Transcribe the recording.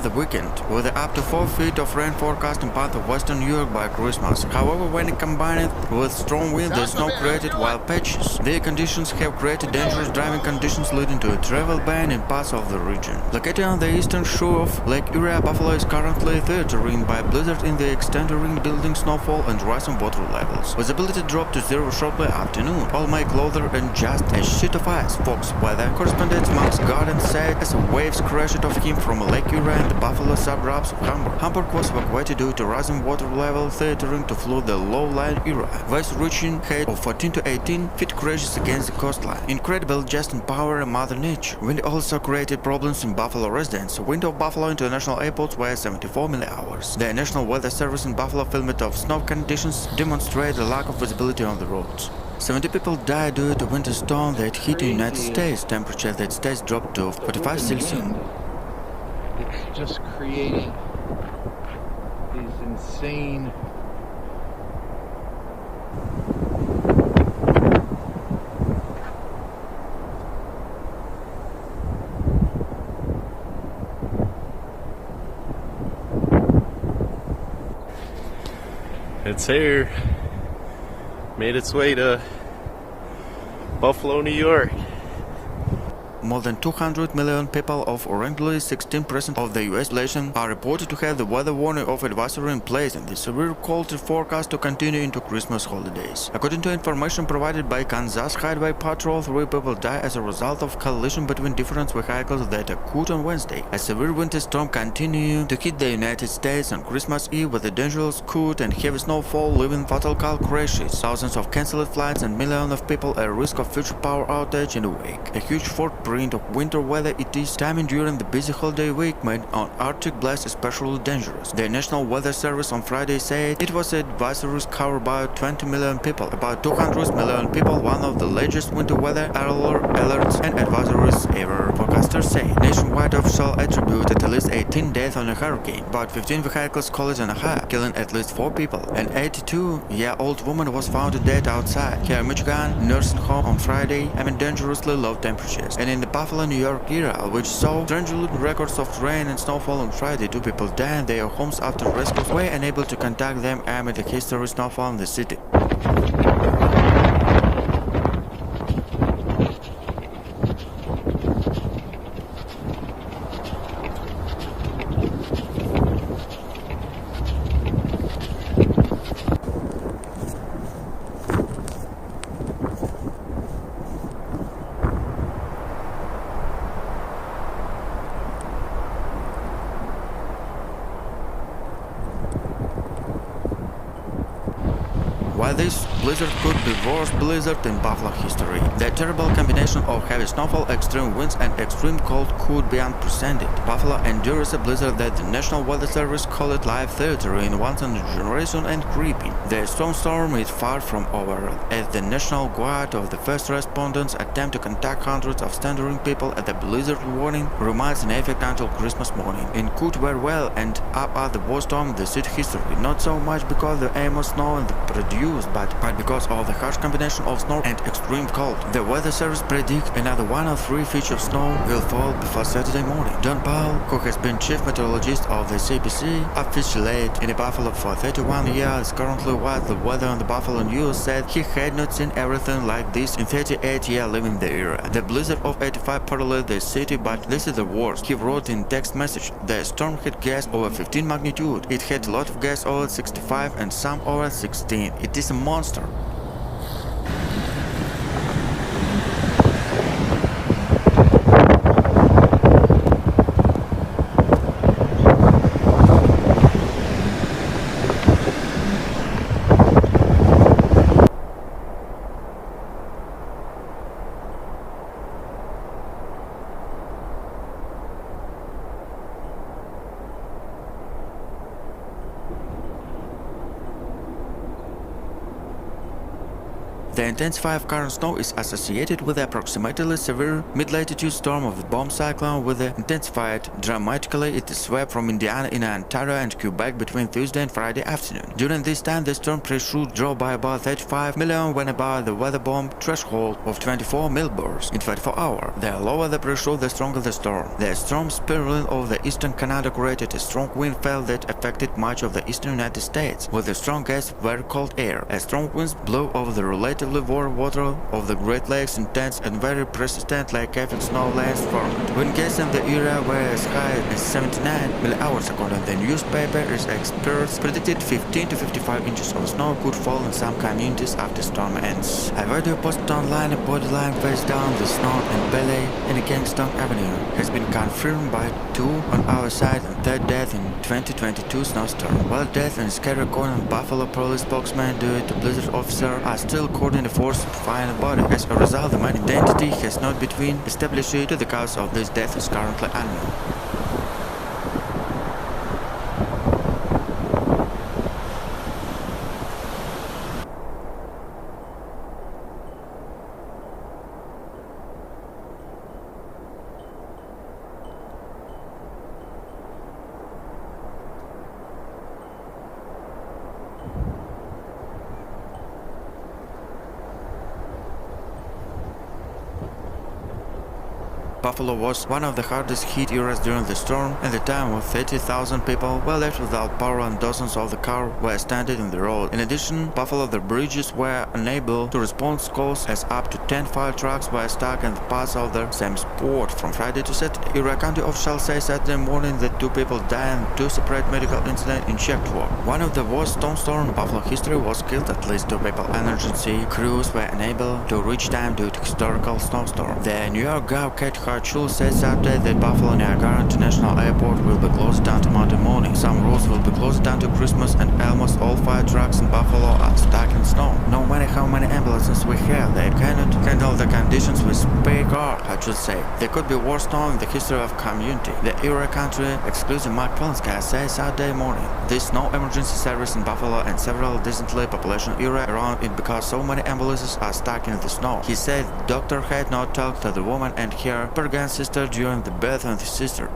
the weekend, with up to 4 feet of rain forecast in part of western New York by Christmas. However, when combined with strong wind, the snow created wild patches. The conditions have created dangerous driving conditions leading to a travel ban in parts of the region. Located on the eastern shore of Lake Erie, Buffalo is currently threatened by blizzard in the extending building snowfall and rising water levels. Visibility dropped to zero shortly after noon. All may clother and just a sheet of ice. Fox weather correspondent Max Garden said as waves crashed off him from Lake Erie and the Buffalo suburbs of Hamburg. Hamburg was evacuated due to rising water level threatening to flood the low-lying area. Waves reaching height of 14 to 18 feet crashes against the coastline. Incredible just in power and Mother Nature. Wind also created problems in Buffalo residents. Wind of Buffalo International Airport were 74 mph. The National Weather Service in Buffalo filmed of snow conditions demonstrate the lack of visibility on the roads. 70 people died due to winter storm that hit the United States. Temperature that states dropped to 45 Celsius. It's just creating these insane It's here. Made its way to Buffalo, New York. More than 200 million people, of roughly 16% of the US population, are reported to have the weather warning of advisory in place, and the severe cold is forecast to continue into Christmas holidays. According to information provided by Kansas Highway Patrol, 3 people died as a result of collision between different vehicles that occurred on Wednesday. A severe winter storm continued to hit the United States on Christmas Eve with a dangerous cold and heavy snowfall, leaving fatal car crashes, thousands of cancelled flights, and millions of people at risk of future power outage in the wake. A huge footprint of winter weather it is timing during the busy holiday week made on Arctic blast especially dangerous. The National Weather Service on Friday said it was advisories covered about 20 million people, about 200 million people, one of the largest winter weather alerts and advisories ever. Forecasters say nationwide officials attribute at least 18 deaths on a hurricane, about 15 vehicles collided on a high, killing at least 4 people. An 82-year-old woman was found dead outside her Michigan nursing home on Friday amid dangerously low temperatures. And in the Buffalo, New York area, which saw strangely records of rain and snowfall on Friday, 2 people died in their homes after rescuers were unable to contact them amid the historic snowfall in the city. While this blizzard could be the worst blizzard in Buffalo history, the terrible combination of heavy snowfall, extreme winds, and extreme cold could be unprecedented. Buffalo endures a blizzard that the National Weather Service called it live theater in once in a generation and creeping. The storm is far from over, as the National Guard of the first responders attempt to contact hundreds of stranded people at the blizzard warning remains in effect until Christmas morning. It could very well end up as the worst storm in the city history, not so much because the aim of snow and the produce, but because of the harsh combination of snow and extreme cold. The Weather Service predicts another 1 or 3 feet of snow will fall before Saturday morning. John Powell, who has been chief meteorologist of the CBC, officiated in Buffalo for 31 years, currently was the weather on the Buffalo News, said he had not seen everything like this in 38 years living the area. The blizzard of 85 paralleled the city, but this is the worst, he wrote in text message. The storm had gas over 15 magnitude. It had a lot of gas over 65 and some over 16. It is a monster. The intensified current snow is associated with the approximately severe mid-latitude storm of the Bomba cyclone, with the intensified dramatically. It swept from Indiana in Ontario and Quebec between Tuesday and Friday afternoon. During this time, the storm pressure dropped by about 35 million when above the weather bomb threshold of 24 millibars in 24 hours. The lower the pressure, the stronger the storm. The storm spiraling over the eastern Canada created a strong wind field that affected much of the eastern United States, with a strong gust of very cold air. A strong winds blew over the relatively warm water of the Great Lakes. Intense and very persistent like heavy snow lands formed. Wind gusts in the area were as high as 79 millihours. According to the newspaper, experts predicted 15 to 55 inches of snow could fall in some communities after storm ends. A video posted online, a body lying face down the snow and belly in Kingston Avenue has been confirmed by 2 on our side and 3rd death in 2022 snowstorm. While death and scary according Buffalo police spokesman due to blizzard officer are still coordinating efforts to find a body. As a result, the man's identity has not been established to the cause of this death is currently unknown. Buffalo was one of the hardest hit areas during the storm, and the time of 30,000 people were left without power and dozens of the cars were stranded in the road. In addition, Buffalo the bridges were unable to respond to calls as up to 10 fire trucks were stuck in the paths of the same spot. From Friday to Saturday, Erie County officials say Saturday morning that 2 people died and 2 separate medical incidents in Checkwork. One of the worst snowstorm in Buffalo history was killed. At least 2 people. Emergency crews were unable to reach time due to historical snowstorm. The New York Gov. Kate Hartshul said Saturday that Buffalo Niagara International Airport will be closed down to Monday morning. Some roads will be closed down to Christmas, and almost all fire trucks in Buffalo are stuck in snow. No matter how many ambulances we have, they cannot handle the conditions with spare car, Hartshul said. There could be worse snow in the history of community. The Erie Country exclusive Mark Polinska said Saturday morning. There's no emergency service in Buffalo and several decently population areas around it because so many ambulances are stuck in the snow. He said the doctor had not talked to the woman and her pregnant sister during the birth of his sister.